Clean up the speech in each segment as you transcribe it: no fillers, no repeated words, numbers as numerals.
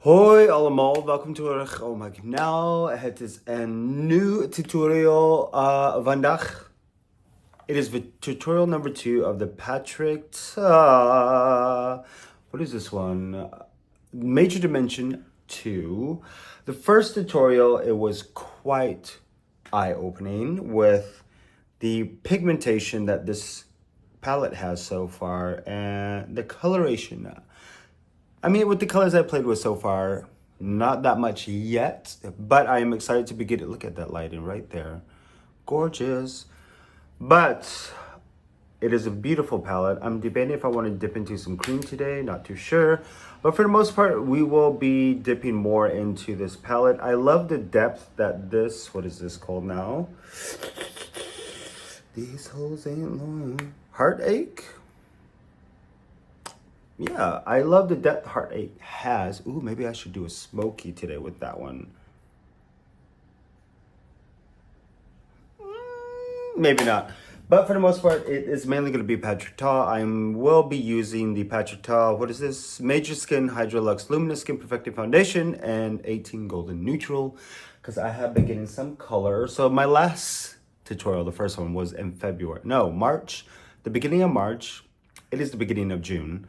Hoi allemaal, welkom terug op mijn kanaal. Het is een nieuw tutorial vandaag. It is tutorial number 2 of the Patrick, what is this one? Major Dimension 2. The first tutorial, it was quite eye-opening with the pigmentation that this palette has so far and the coloration. I mean, with the colors I played with so far, not that much yet, but I am excited to begin it. Look at that lighting right there. Gorgeous. But it is a beautiful palette. I'm debating if I want to dip into some cream today, not too sure. But for the most part, we will be dipping more into this palette. I love the depth that this, what is this called now? These hoes ain't long. Heartache? Yeah, I love the depth Heartache has. Ooh, maybe I should do a smoky today with that one. Maybe not. But for the most part, it is mainly going to be Patrick Ta. I will be using the Patrick Ta, what is this? Major Skin Hydra-Luxe Luminous Skin Perfecting Foundation and 18 Golden Neutral. Because I have been getting some color. So my last tutorial, the first one, was in February. No, March. The beginning of March. It is the beginning of June.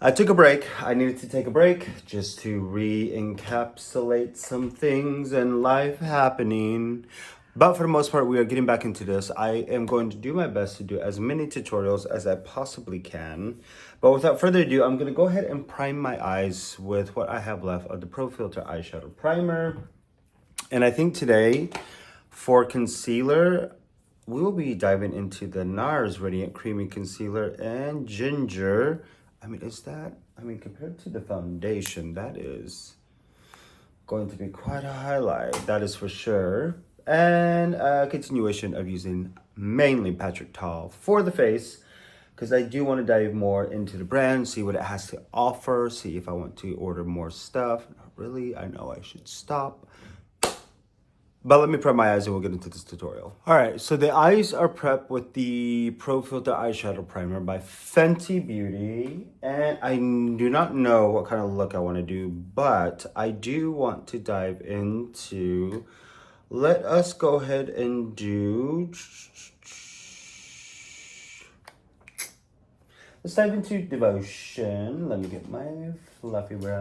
I took a break. I needed to take a break just to re-encapsulate some things and life happening. But for the most part, we are getting back into this. I am going to do my best to do as many tutorials as I possibly can. But without further ado, I'm going to go ahead and prime my eyes with what I have left of the Pro Filt'r eyeshadow primer. And I think today, for concealer, we will be diving into the NARS Radiant Creamy Concealer and Ginger. I mean, compared to the foundation, that is going to be quite a highlight. That is for sure. And a continuation of using mainly Patrick Ta for the face, because I do want to dive more into the brand, see what it has to offer, see if I want to order more stuff. Not really, I know I should stop. But let me prep my eyes and we'll get into this tutorial. All right, so the eyes are prepped with the Pro Filt'r Eyeshadow Primer by Fenty Beauty. And I do not know what kind of look I want to do, but I do want to dive into, let us go ahead and do, let's dive into Devotion. Let me get my fluffy brush.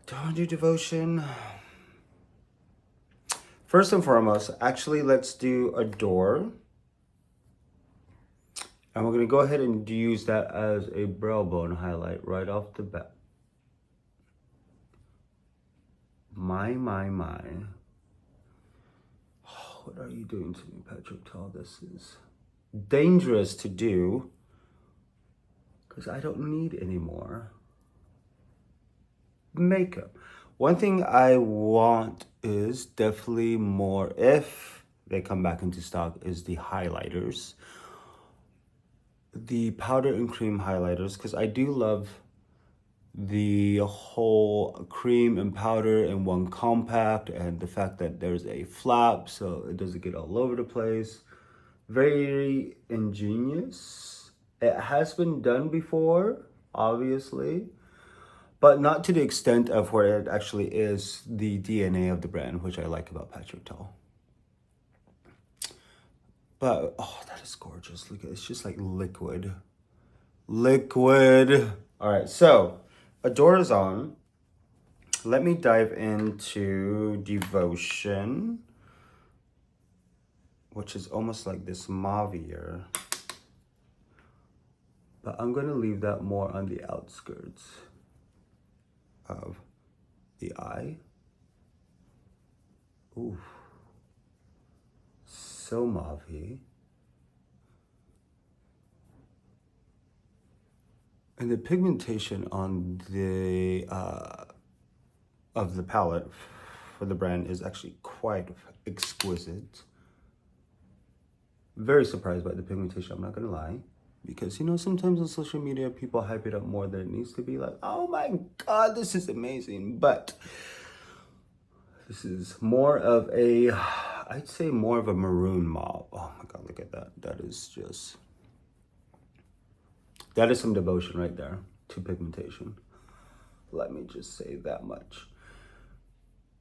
Don't do Devotion. First and foremost, actually, let's do Adore. And we're going to go ahead and use that as a brow bone highlight right off the bat. My. Oh, what are you doing to me, Patrick Ta? This is dangerous to do because I don't need any more makeup. One thing I want is definitely more, if they come back into stock, is the highlighters. The powder and cream highlighters, because I do love the whole cream and powder in one compact, and the fact that there's a flap so it doesn't get all over the place. Very ingenious. It has been done before, obviously, but not to the extent of where it actually is the DNA of the brand, which I like about Patrick Ta. But, oh, that is gorgeous. Look at it. It's just like liquid. Liquid. All right, so Adore is on. Let me dive into Devotion, which is almost like this mauvier. But I'm going to leave that more on the outskirts of the eye. Ooh, so mauvey. And the pigmentation on the of the palette for the brand is actually quite exquisite. Very surprised by the pigmentation, I'm not gonna lie. Because, you know, sometimes on social media, people hype it up more than it needs to be. Like, oh my God, this is amazing. But this is more of a, I'd say more of a maroon mauve. Oh my God, look at that. That is just, that is some devotion right there. to pigmentation. Let me just say that much.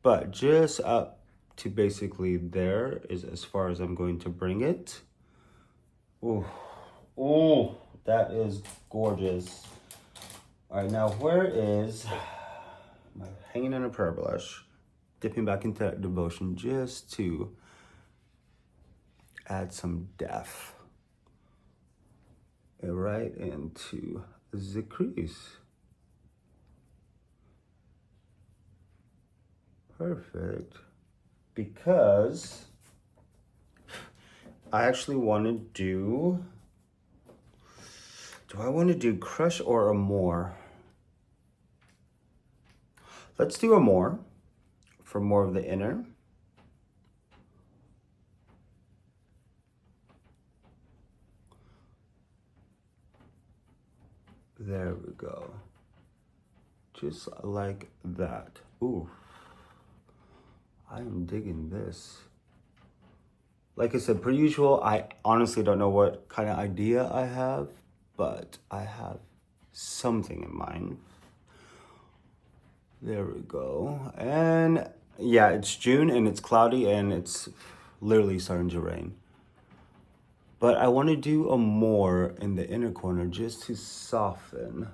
But just up to basically there is as far as I'm going to bring it. Ooh, ooh, that is gorgeous. All right, now where is my hanging in a prayer blush? Dipping back into that devotion just to add some depth right into the crease. Perfect. Because I actually want to do I want to do Crush or Amore? Let's do Amore for more of the inner. There we go. Just like that. Ooh. I am digging this. Like I said, per usual, I honestly don't know what kind of idea I have, but I have something in mind. There we go. And yeah, it's June and it's cloudy and it's literally starting to rain. But I want to do a more in the inner corner just to soften.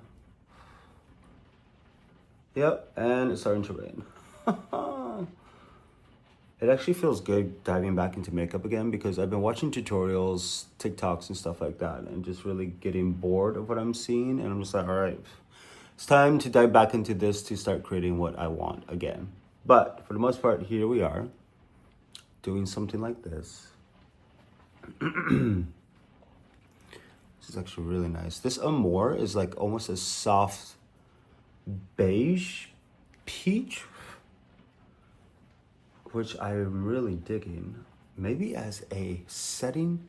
Yep, and it's starting to rain. It actually feels good diving back into makeup again because I've been watching tutorials, TikToks and stuff like that and just really getting bored of what I'm seeing. And I'm just like, all right, it's time to dive back into this to start creating what I want again. But for the most part, here we are doing something like this. This is actually really nice. This Amore is like almost a soft beige peach, which I'm really digging. Maybe as a setting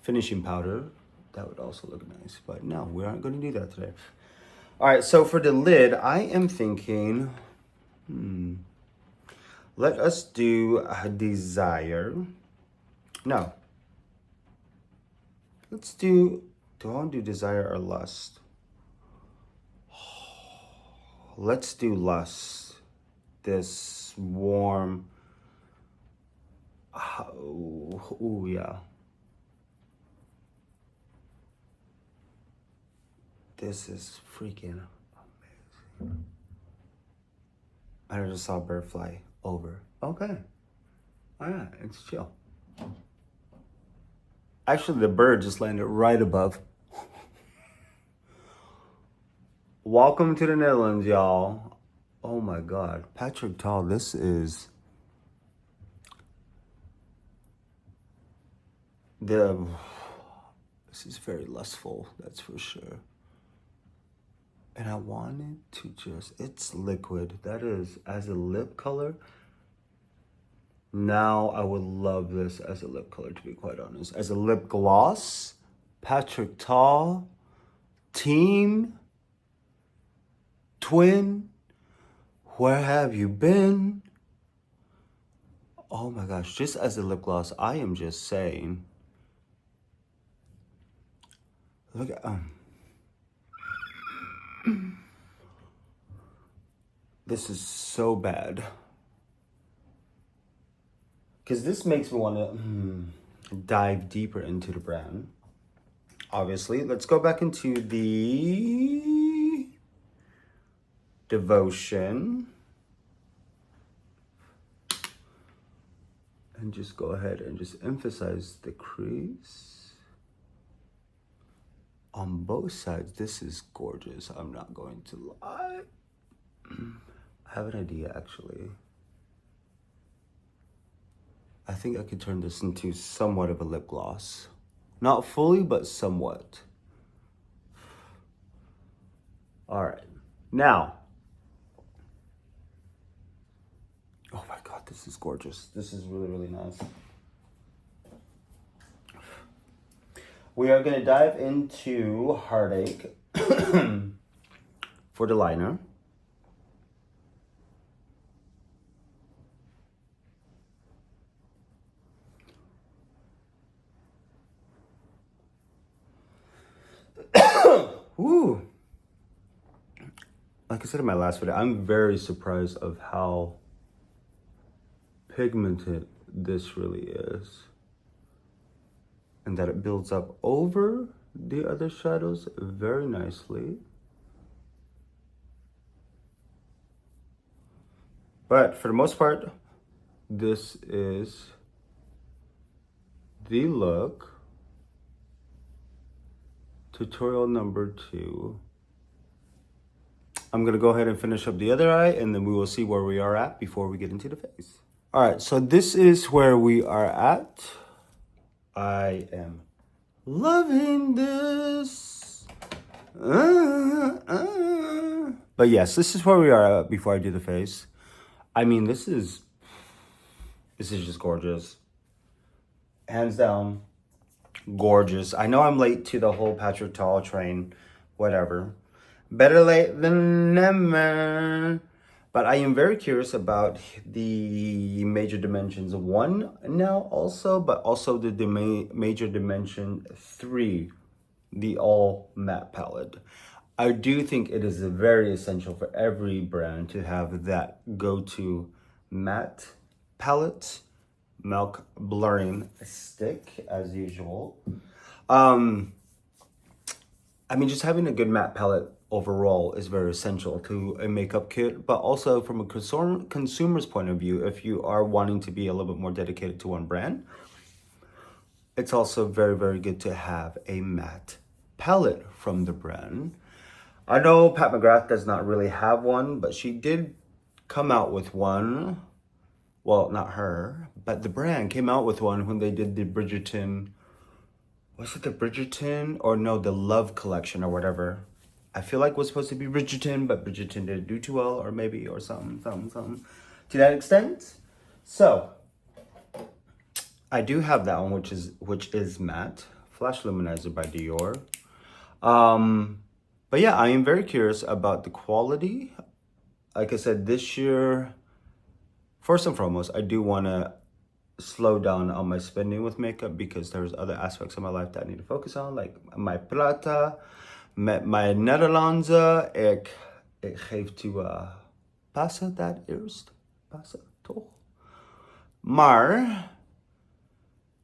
finishing powder, that would also look nice. But no, we aren't going to do that today. All right, so for the lid, I am thinking, let us do a Desire. No. Let's do I want to do Desire or Lust? Let's do Lust. This warm, ooh, yeah. This is freaking amazing. I just saw a bird fly over. Okay. All right, it's chill. Actually, the bird just landed right above. Welcome to the Netherlands, y'all. Oh my God. Patrick Tall, this is very lustful, that's for sure. And I wanted to just, it's liquid. That is, as a lip color, now I would love this as a lip color, to be quite honest. As a lip gloss, Patrick Tall, Team, Twin, where have you been? Oh my gosh, just as a lip gloss, I am just saying. Look at, this is so bad. Because this makes me want to dive deeper into the brand. Obviously, let's go back into the Devotion. And just go ahead and just emphasize the crease. On both sides, this is gorgeous. I'm not going to lie. I have an idea, actually. I think I could turn this into somewhat of a lip gloss. Not fully, but somewhat. All right. Now. Oh my God, this is gorgeous. This is really, really nice. We are going to dive into Heartache for the liner. Ooh. like I said in my last video, I'm very surprised of how pigmented this really is. And that it builds up over the other shadows very nicely. But for the most part, this is the look. Tutorial number 2. I'm gonna go ahead and finish up the other eye, and then we will see where we are at before we get into the face. All right, so this is where we are at. I am loving this. But yes, this is where we are at before I do the face. I mean, this is just gorgeous. Hands down, gorgeous. I know I'm late to the whole Patrick Ta train, whatever. Better late than never. But I am very curious about the Major Dimensions 1 now also, but also the Major Dimension 3, the all matte palette. I do think it is very essential for every brand to have that go-to matte palette, milk blurring stick as usual. I mean, just having a good matte palette overall is very essential to a makeup kit, but also from a consumer's point of view, if you are wanting to be a little bit more dedicated to one brand, it's also very, very good to have a matte palette from the brand. I know Pat McGrath does not really have one, but she did come out with one. Well, not her, but the brand came out with one when they did the Bridgerton. Was it the Bridgerton? Or no, the Love collection or whatever. I feel like it was supposed to be Bridgerton, but Bridgerton didn't do too well, or maybe, or something to that extent. So, I do have that one, which is matte. Flash Luminizer by Dior. But yeah, I am very curious about the quality. Like I said, this year, first and foremost, I do want to slow down on my spending with makeup because there's other aspects of my life that I need to focus on, like my Prata, my Nederlandse. Ik geef toe passen dat eerst. Passen, toch?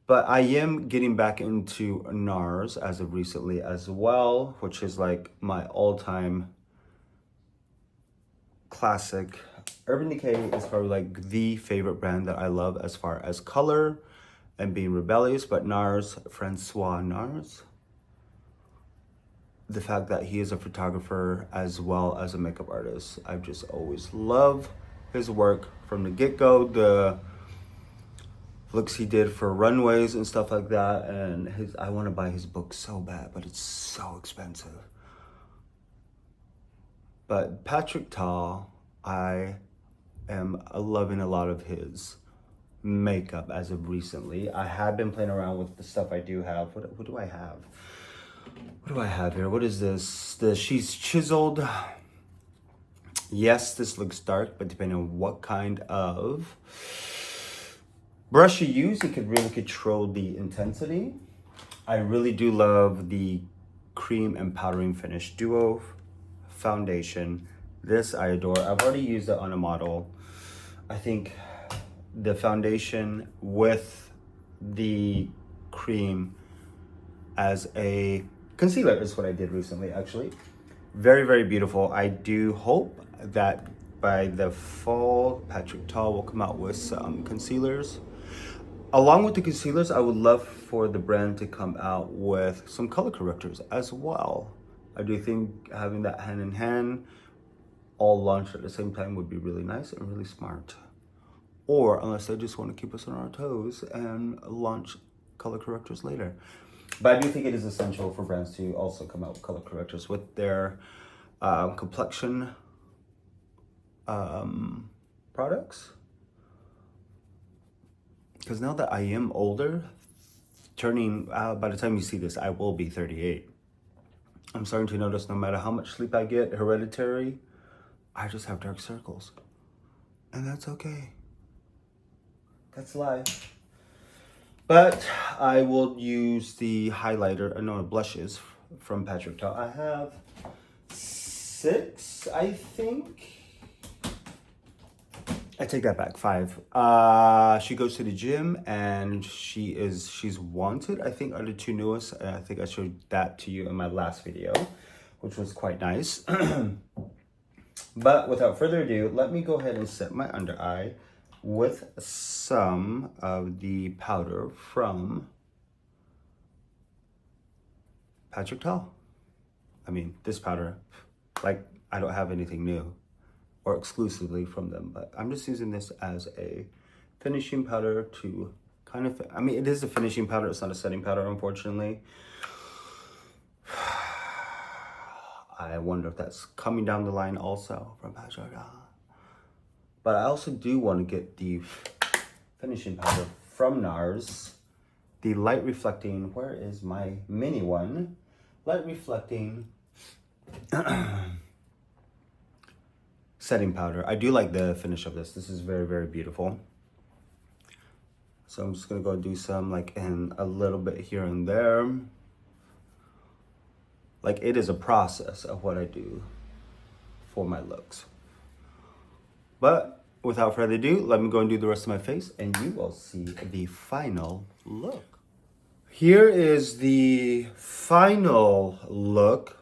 But I am getting back into NARS as of recently as well, which is like my all-time classic. Urban Decay is probably like the favorite brand that I love as far as color and being rebellious, but NARS, Francois NARS, the fact that he is a photographer as well as a makeup artist, I've just always loved his work from the get-go. The looks he did for runways and stuff like that, and I want to buy his book so bad, but it's so expensive. But Patrick Ta, I am loving a lot of his makeup as of recently. I have been playing around with the stuff I do have. What do I have? What do I have here? What is this? She's chiseled. Yes, this looks dark, but depending on what kind of brush you use, you could really control the intensity. I really do love the cream and powdering finish duo foundation. This I adore. I've already used it on a model. I think the foundation with the cream as a concealer is what I did recently, actually. Very, very beautiful. I do hope that by the fall, Patrick Ta will come out with some concealers. Along with the concealers, I would love for the brand to come out with some color correctors as well. I do think having that hand in hand, all launched at the same time, would be really nice and really smart. Or unless they just want to keep us on our toes and launch color correctors later. But I do think it is essential for brands to also come out with color correctors with their complexion products. Because now that I am older, turning, by the time you see this, I will be 38. I'm starting to notice no matter how much sleep I get, hereditary, I just have dark circles. And that's okay. That's life. But I will use the highlighter, no, blushes from Patrick Ta. I have 6, I think. I take that back, 5. She goes to the gym and she's wanted. I think are the 2 newest. I think I showed that to you in my last video, which was quite nice. But without further ado, let me go ahead and set my under eye with some of the powder from Patrick Ta. I mean, this powder, like, I don't have anything new or exclusively from them, but I'm just using this as a finishing powder to kind of, I mean, it is a finishing powder. It's not a setting powder, unfortunately. I wonder if that's coming down the line also from Patrick Ta. But I also do want to get the finishing powder from NARS, the light reflecting, where is my mini one? Light reflecting setting powder. I do like the finish of this. This is very, very beautiful. So I'm just gonna go do some like in a little bit here and there. Like, it is a process of what I do for my looks. But without further ado, let me go and do the rest of my face and you will see the final look. Here is the final look.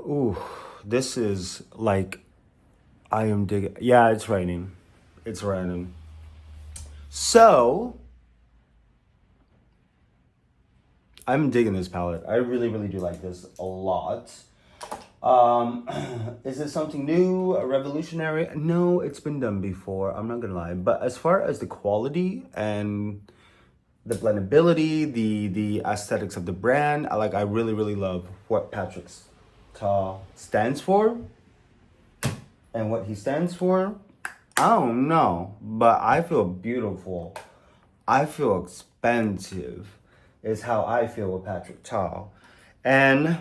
Ooh, this is like, I am digging. Yeah, it's raining. It's raining. So, I'm digging this palette. I really, really do like this a lot. Is it something new, revolutionary? No, it's been done before. I'm not gonna lie. But as far as the quality and the blendability, the aesthetics of the brand, I really, really love what Patrick Ta stands for and what he stands for. I don't know, but I feel beautiful. I feel expensive is how I feel with Patrick Ta. And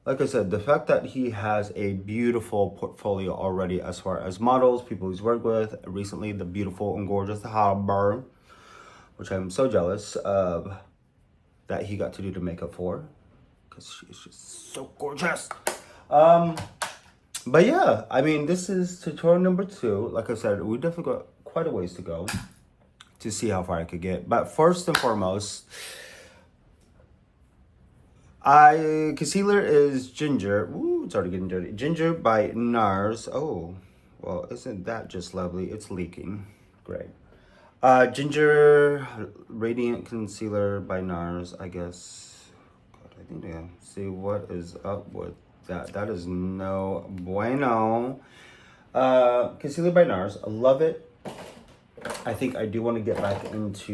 like I said, the fact that he has a beautiful portfolio already as far as models, people he's worked with recently, the beautiful and gorgeous Hydra, which I'm so jealous of that he got to do the makeup for, because she's just so gorgeous. But yeah, I mean, this is tutorial number 2. Like I said, we definitely got quite a ways to go to see how far I could get. But first and foremost, concealer is Ginger. Ooh, it's already getting dirty. Ginger by NARS. Oh, well, isn't that just lovely? It's leaking. Great. Ginger Radiant Concealer by NARS, I guess. God, I think I see what is up with that. That is no bueno. Concealer by NARS. I love it. I think I do want to get back into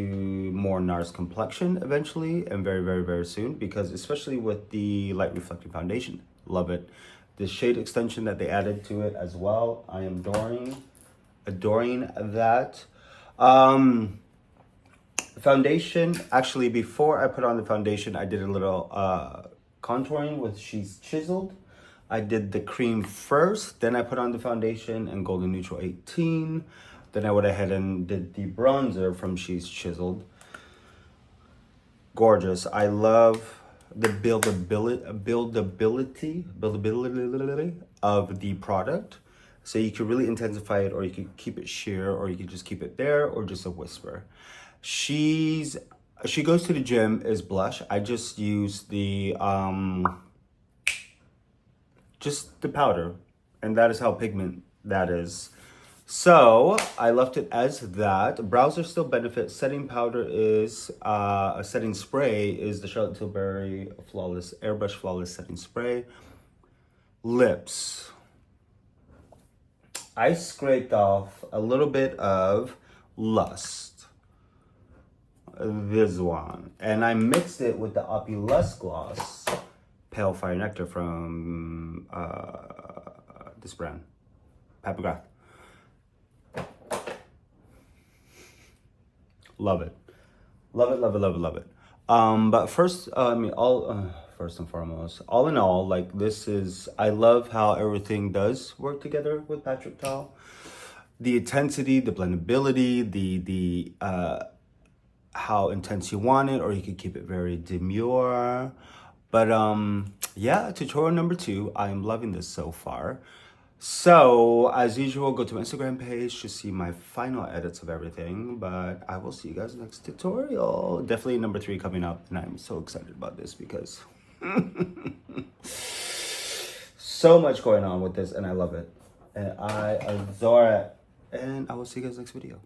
more NARS complexion eventually and very, very, very soon, because especially with the light reflecting foundation, love it. The shade extension that they added to it as well, I am adoring that. Foundation, actually before I put on the foundation, I did a little contouring with She's Chiseled. I did the cream first, then I put on the foundation and Golden Neutral 18. Then I went ahead and did the bronzer from She's Chiseled. Gorgeous. I love the buildability of the product. So you can really intensify it, or you can keep it sheer, or you can just keep it there, or just a whisper. She Goes to the Gym is blush. I just use the just the powder, and that is how pigment that is. So I left it as that. Browser Still Benefit setting powder is a setting spray is the Charlotte Tilbury Flawless Airbrush Flawless Setting Spray. Lips. I scraped off a little bit of Lust, this one, and I mixed it with the Opulus Gloss Pale Fire Nectar from this brand, Papagrath. Love it. Love it, love it, love it, love it. But first, first and foremost, all in all, like, this is, I love how everything does work together with Patrick Ta. The intensity, the blendability, the how intense you want it, or you could keep it very demure. But yeah, tutorial number 2. I am loving this so far. So as usual, go to my Instagram page to see my final edits of everything. But I will see you guys next tutorial. Definitely number 3 coming up, and I'm so excited about this because so much going on with this, and I love it, and I adore it. And I will see you guys next video.